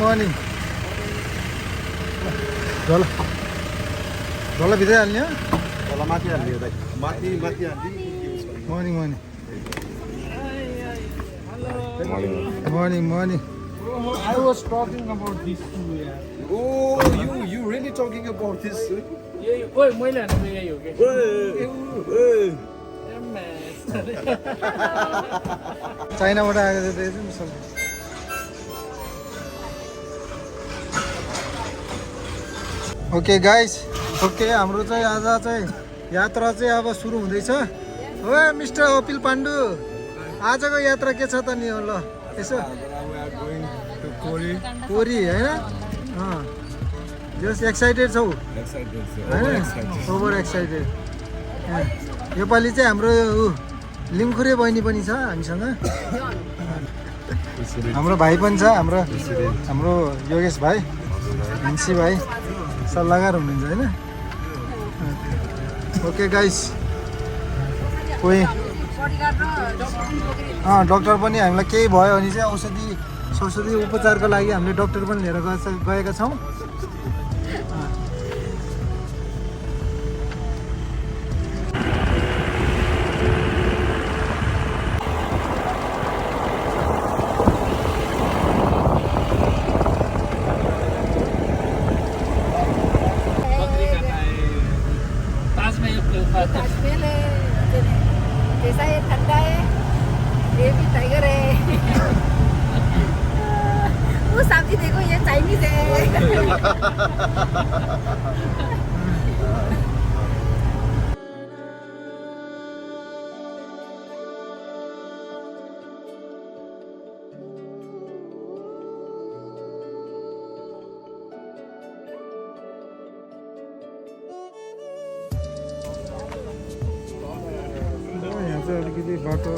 Morning. Dola bidai halne ho? Dola mati halne दाइ mati halne Morning. Morning. I was talking about this too, yeah. Oh, you really talking about this? Yeah, oi, मैले हान्नु यही हो के? चाइनाबाट आएको छ त्यो नि सब ओके गाइस ओके हाम्रो चाहिँ आज चाहिँ यात्रा चाहिँ अब सुरु हुँदैछ हो मिस्टर अपिल पाण्डु आजको यात्रा के छ त नि हो ल यसो कोरी हैन जस्ट एक्साइटेड छौ हैन ओभर एक्साइटेड योपालि चाहिँ हाम्रो लिङखुरे बहिनी पनि छ हामीसँग हाम्रो भाइ पनि छ हाम्रो योगेश भाइ हिन्सी भाइ सल्लाहकार हुनुहुन्छ हैन ओके गाइस कोही डक्टर पनि हामीलाई केही भयो भने चाहिँ औषधि उपचारको लागि हामीले डक्टर पनि लिएर गएका छौँ अलिकति बाटो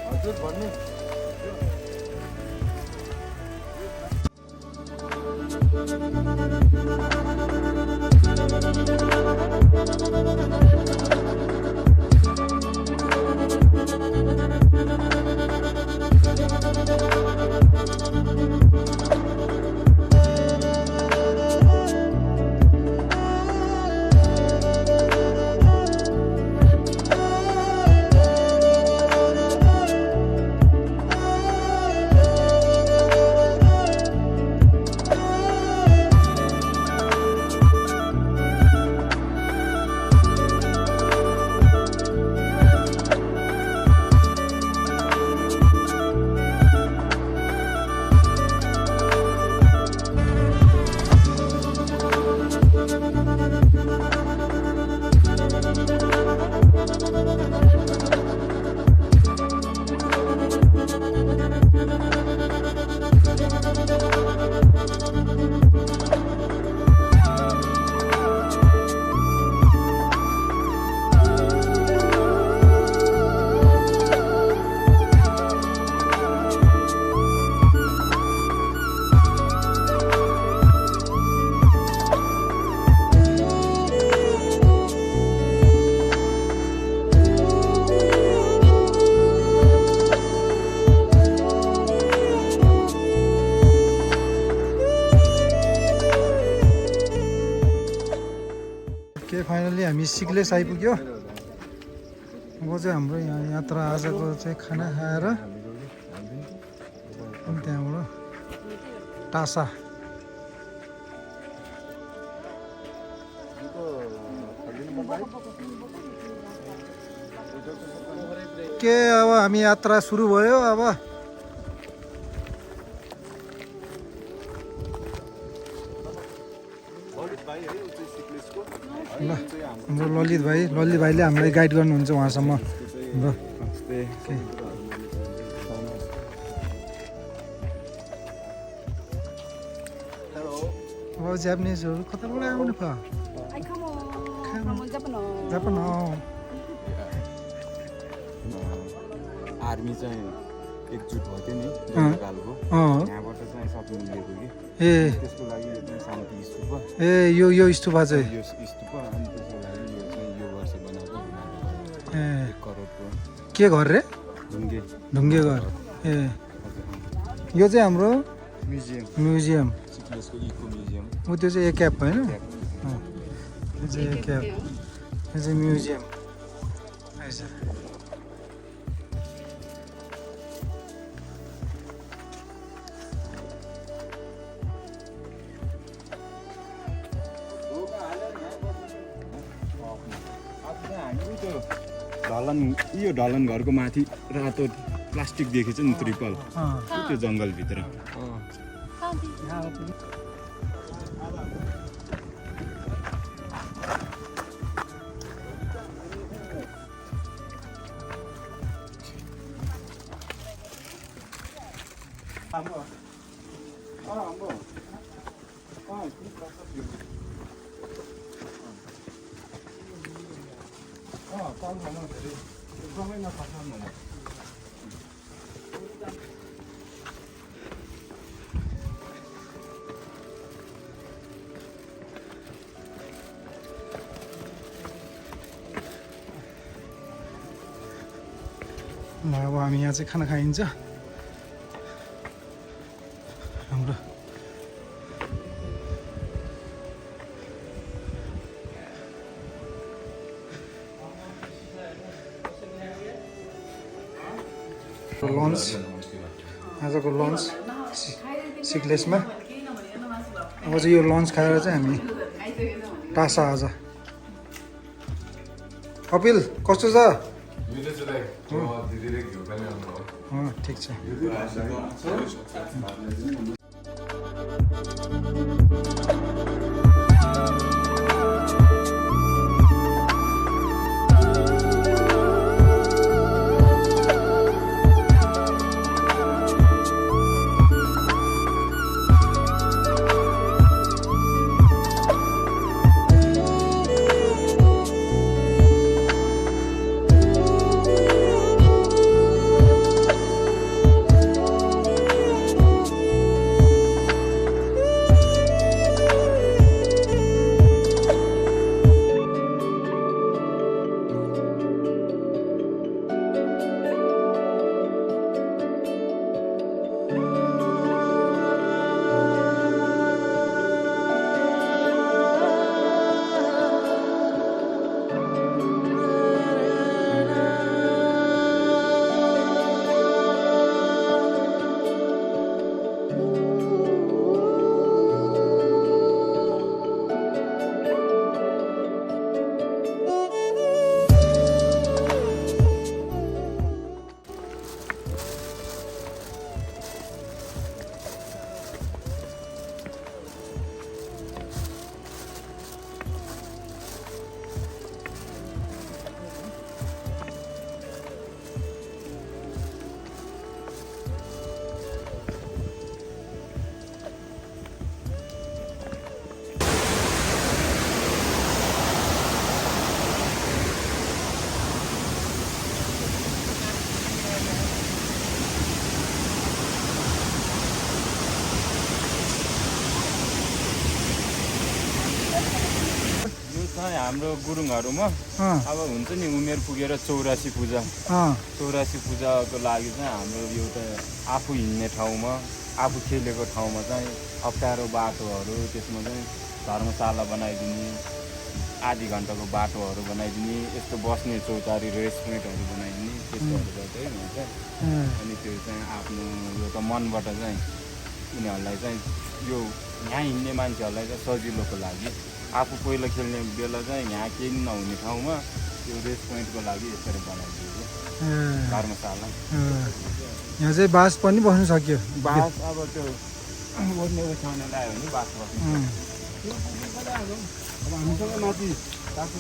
हजुर भन्नु फाइनली हामी सिक्लेस आइपुग्यो अब चाहिँ हाम्रो यहाँ यात्रा आजको चाहिँ खाना खाएर अनि त्यहाँबाट टासा ओके अब हामी यात्रा सुरु भयो अब ल हाम्रो ललित भाइले हामीलाई गाइड गर्नुहुन्छ उहाँसम्म ल अब जापानिजहरू कताबाट आउनु भयो जापान आर्मी चाहिँ एकजुट भयो थियो नि नेपालको यहाँबाट चाहिँ सबै मिलेको कि ए त्यसको लागि यो चाहिँ शान्ति स्तूप ए यो स्तूपा चाहिँ यो स्तूप अनि त्यसको लागि यो चाहिँ यो वर्ष बनाएको ए 1 करोडको के घर रे ढुङ्गे घर ए यो चाहिँ हाम्रो म्युजियम सिक्लेसको इको म्युजियम हो त्यो चाहिँ एक क्याप होइन यो चाहिँ एक क्याप यो चाहिँ म्युजियम ऐसा यो ढलन घरको माथि रातो प्लास्टिक देखेछ नि त्रिपल त्यो जङ्गलभित्र ल अब हामी यहाँ चाहिँ खाना खाइन्छ हाम्रो लन्च आजको लन्च सिक्लेसमा अब चाहिँ यो लन्च खाएर चाहिँ हामी टासा आज कपिल कस्तो छ ठिक छ हाम्रो गुरुङहरुमा अब हुन्छ नि उमेर पुगेर 84 पूजा 84 पूजाको लागि चाहिँ हाम्रो एउटा आफू हिँड्ने ठाउँमा आफू खेलेको ठाउँमा चाहिँ अप्ठ्यारो बाटोहरू त्यसमा चाहिँ धर्मशाला बनाइदिने आधी घण्टाको बाटोहरू बनाइदिने यस्तो बस्ने चौतारी रेस्टुरेन्टहरू बनाइदिने त्यस्तोहरू गर्दै हुन्छ अनि त्यो चाहिँ आफ्नो एउटा मनबाट चाहिँ उनीहरूलाई चाहिँ यो यहाँ हिँड्ने मान्छेहरूलाई चाहिँ सजिलोको लागि आफू पहिला खेल्ने बेला चाहिँ यहाँ केही नहुने ठाउँमा त्यो रेस्टुरेन्टको लागि यसरी बनाइदिएको धर्मशाला यहाँ चाहिँ बास पनि बस्नु सक्यो बास अब त्यो ओर्ने ओछ्याउन लगायो भने बास बस्नु अब हामीसँग माथि तातो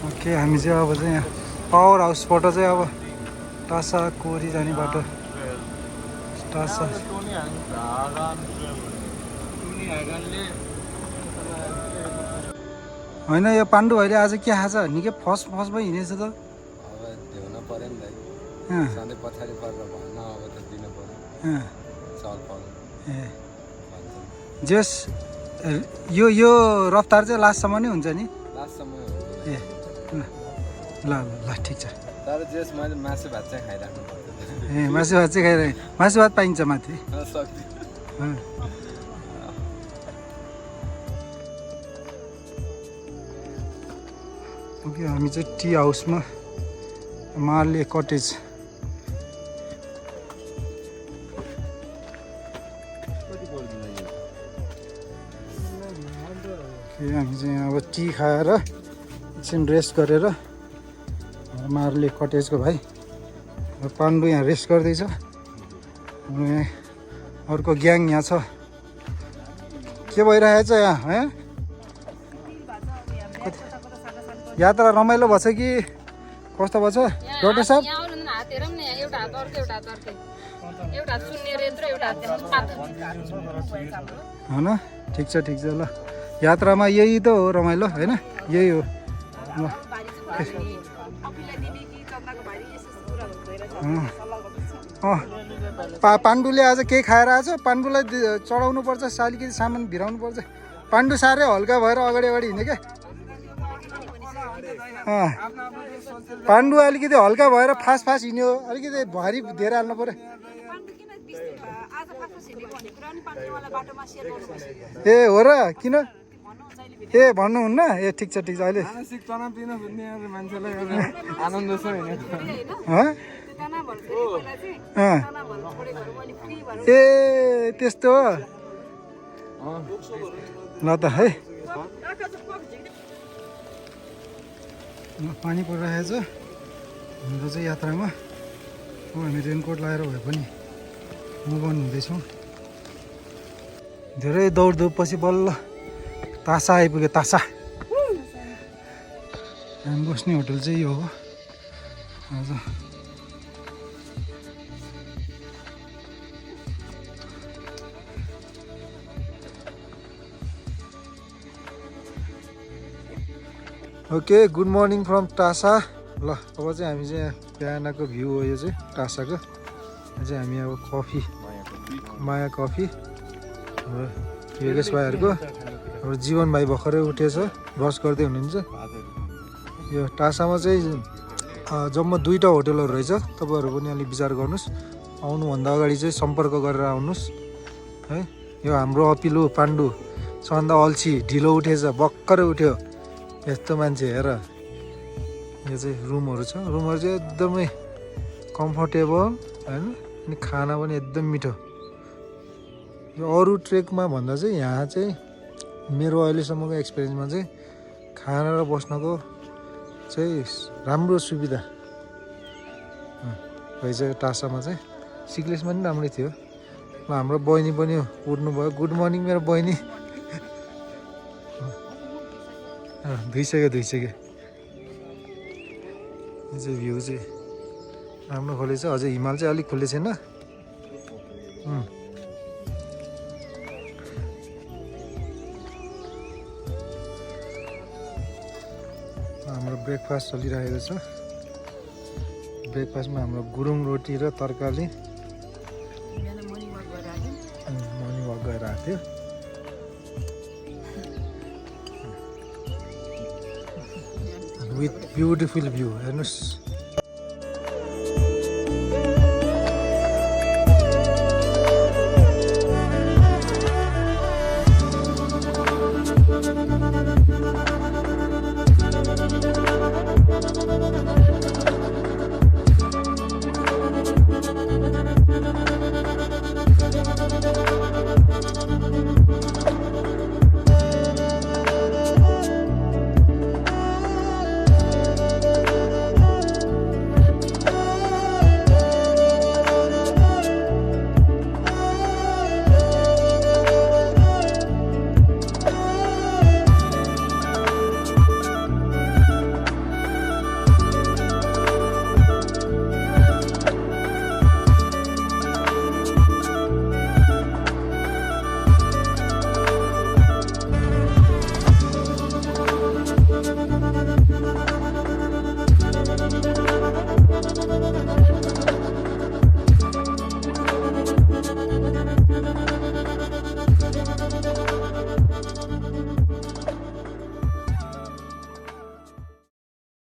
ओके हामी चाहिँ अब चाहिँ यहाँ पावर हाउसबाट चाहिँ अब टासा कोरी जाने बाटो टासा होइन यो पाण्डु भाइले आज के खान्छ निकै फर्स्टमै हिँडेछ त जस यो रफ्तार चाहिँ लास्टसम्म नै हुन्छ नि ए ल ल ल ठिक छ तर जस मैले मासु भात चाहिँ खाइराख्नु पर्छ ए मासु भात चाहिँ खाइरहे मासु भात पाइन्छ माथि ओके हामी चाहिँ टी हाउसमा मार्ले कटेज हामी चाहिँ अब टी खाएर एकछिन रेस्ट गरेर मार्ले कटेजको भाइ पाण्डु यहाँ रेस्ट गर्दैछ अर्को ग्याङ यहाँ छ के भइरहेछ यहाँ है यात्रा रमाइलो भएछ कि कस्तो भएछ डक्टर साहब होइन ठिक छ ल यात्रामा यही त हो रमाइलो होइन यही हो पाण्डुले आज केही खाएर आएछ पाण्डुलाई चढाउनु पर्छ अलिकति सामान भिराउनु पर्छ पाण्डु साह्रै हल्का भएर अगाडि हिँड्यो क्या पाण्डु अलिकति हल्का भएर फास्ट हिँड्यो अलिकति भारी धेरै हाल्नु पर्यो ए हो र किन ए भन्नुहुन्न ए ठिक छ अहिले ए त्यस्तो हो ल त है पानी परिरहेछ हाम्रो चाहिँ यात्रामा हामी रेनकोट लगाएर भए पनि मुभ अन हुँदैछौँ धेरै दौडधुपपछि बल्ल तासा आइपुग्यो तासा हामी बस्ने होटल चाहिँ यो हो हजुर ओके गुड मर्निङ फ्रम टासा ल अब चाहिँ हामी चाहिँ बिहानको भ्यू हो यो चाहिँ टासाको चाहिँ हामी अब कफी माया कफी योगेश भाइहरूको अब जीवन भाइ भर्खरै उठेछ ब्रस गर्दै हुनुहुन्छ यो टासामा चाहिँ जम्मा 2टा होटलहरू रहेछ तपाईँहरू पनि अलिक विचार गर्नुहोस् आउनुभन्दा अगाडि चाहिँ सम्पर्क गरेर आउनुहोस् है यो हाम्रो अपिलो पाण्डु सबभन्दा अल्छी ढिलो उठेछ भर्खरै उठ्यो यस्तो मान्छे हेर यो चाहिँ रुमहरू छ रुमहरू चाहिँ एकदमै कम्फर्टेबल होइन अनि खाना पनि एकदम मिठो यो अरू ट्रेकमा भन्दा चाहिँ यहाँ चाहिँ मेरो अहिलेसम्मको एक्सपिरियन्समा चाहिँ खाना र बस्नको चाहिँ राम्रो सुविधा रहेछ टासामा चाहिँ सिक्लेसमा पनि राम्रै थियो ल हाम्रो बहिनी पनि उठ्नुभयो गुड मर्निङ मेरो बहिनी धुइसक्यो यो चाहिँ भ्यू चाहिँ राम्रो खोलेछ अझै हिमाल चाहिँ अलिक खुल्ले छैन हाम्रो ब्रेकफास्ट चलिरहेको छ ब्रेकफास्टमा हाम्रो गुरुङ रोटी र तरकारी मर्निङ वाक गरेर आयो मर्निङ वाक गएर आएको थियो विथ ब्युटिफुल भ्यू हेर्नुहोस्